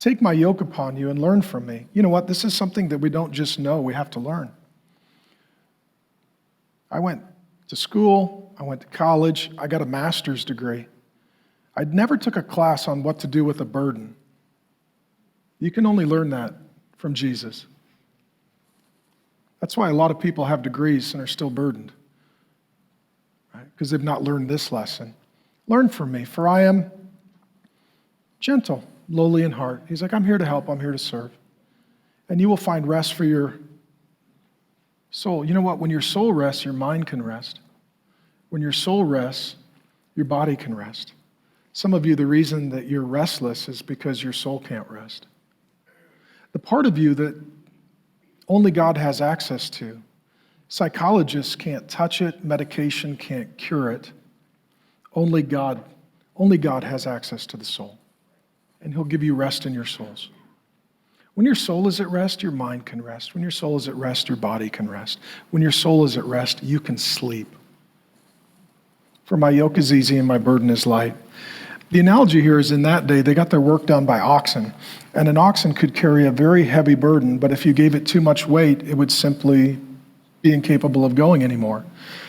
Take my yoke upon you and learn from me. You know what? This is something that we don't just know, we have to learn. I went to school, I went to college, I got a master's degree. I never took a class on what to do with a burden. You can only learn that from Jesus. That's why a lot of people have degrees and are still burdened, right? Because they've not learned this lesson. Learn from me, for I am gentle, lowly in heart. He's like, I'm here to help, I'm here to serve. And you will find rest for your soul. You know what? When your soul rests, your mind can rest. When your soul rests, your body can rest. Some of you, the reason that you're restless is because your soul can't rest. The part of you that only God has access to, psychologists can't touch it, medication can't cure it. Only God has access to the soul. And he'll give you rest in your souls. When your soul is at rest, your mind can rest. When your soul is at rest, your body can rest. When your soul is at rest, you can sleep. For my yoke is easy and my burden is light. The analogy here is in that day, they got their work done by oxen. And an oxen could carry a very heavy burden, but if you gave it too much weight, it would simply be incapable of going anymore.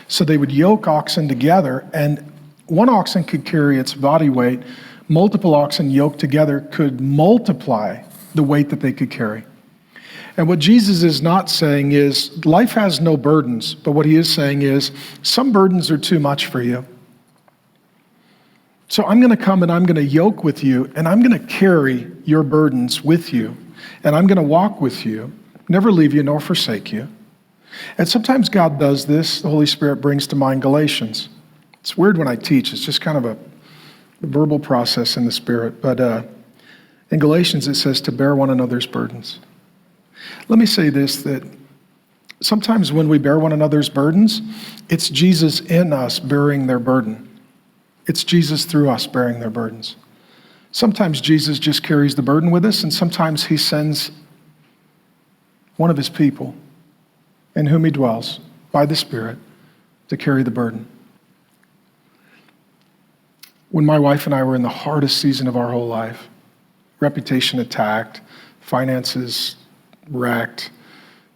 So they would yoke oxen together, and one oxen could carry its body weight. Multiple oxen yoked together could multiply the weight that they could carry. And what Jesus is not saying is, life has no burdens, but what he is saying is, some burdens are too much for you. So I'm going to come and I'm going to yoke with you, and I'm going to carry your burdens with you, and I'm going to walk with you, never leave you nor forsake you. And sometimes God does this. The Holy Spirit brings to mind Galatians. It's weird when I teach. It's just kind of a verbal process in the Spirit. But in Galatians it says to bear one another's burdens. Let me say this, that sometimes when we bear one another's burdens, it's Jesus in us bearing their burden. It's Jesus through us bearing their burdens. Sometimes Jesus just carries the burden with us, and sometimes he sends one of his people in whom he dwells by the Spirit to carry the burden. When my wife and I were in the hardest season of our whole life, reputation attacked, finances wrecked,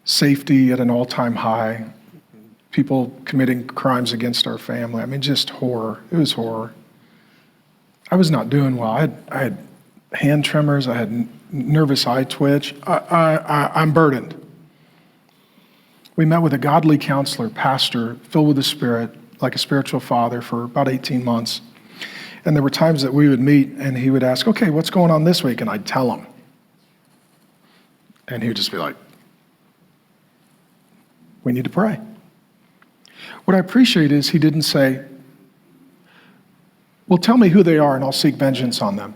safety at an all-time high, people committing crimes against our family. I mean, just horror. It was horror. I was not doing well. I had hand tremors. I had nervous eye twitch. I'm burdened. We met with a godly counselor, pastor, filled with the Spirit, like a spiritual father, for about 18 months. And there were times that we would meet and he would ask, okay, what's going on this week? And I'd tell him. And he would just be like, we need to pray. What I appreciate is he didn't say, well, tell me who they are and I'll seek vengeance on them.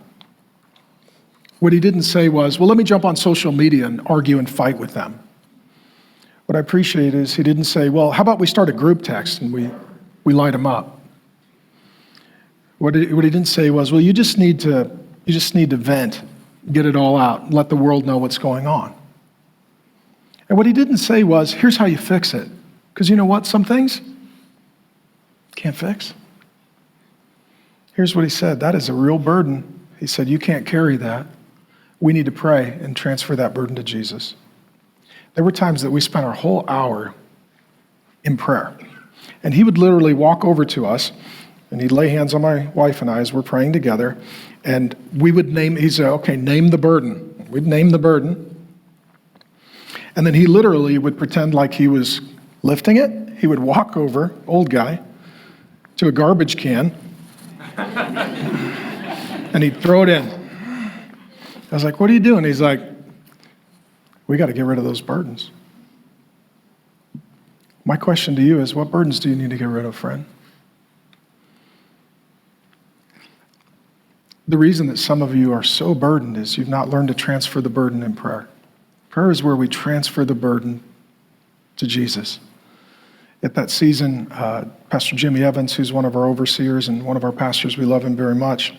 What he didn't say was, well, let me jump on social media and argue and fight with them. What I appreciate is he didn't say, well, how about we start a group text and we light them up. What he didn't say was, well, you just need to vent, get it all out, and let the world know what's going on. And what he didn't say was, here's how you fix it. Because you know what? Some things can't fix. Here's what he said. That is a real burden. He said, you can't carry that. We need to pray and transfer that burden to Jesus. There were times that we spent our whole hour in prayer. And he would literally walk over to us, and he'd lay hands on my wife and I as we're praying together, and we would he'd say, okay, name the burden. We'd name the burden. And then he literally would pretend like he was lifting it. He would walk over, old guy, to a garbage can, and he'd throw it in. I was like, what are you doing? He's like, we got to get rid of those burdens. My question to you is, what burdens do you need to get rid of, friend? The reason that some of you are so burdened is you've not learned to transfer the burden in prayer. Prayer is where we transfer the burden to Jesus. At that season, Pastor Jimmy Evans, who's one of our overseers and one of our pastors, we love him very much,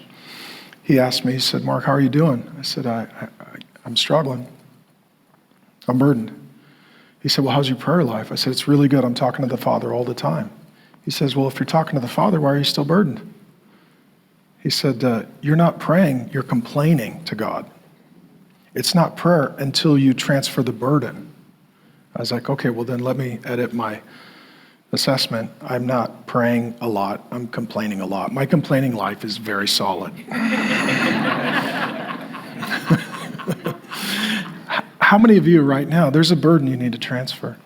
he asked me, he said, Mark, how are you doing? I said, I'm struggling. I'm burdened. He said, well, how's your prayer life? I said, it's really good. I'm talking to the Father all the time. He says, well, if you're talking to the Father, why are you still burdened? He said, you're not praying, you're complaining to God. It's not prayer until you transfer the burden. I was like, okay, well then let me edit my assessment. I'm not praying a lot. I'm complaining a lot. My complaining life is very solid. How many of you right now, there's a burden you need to transfer?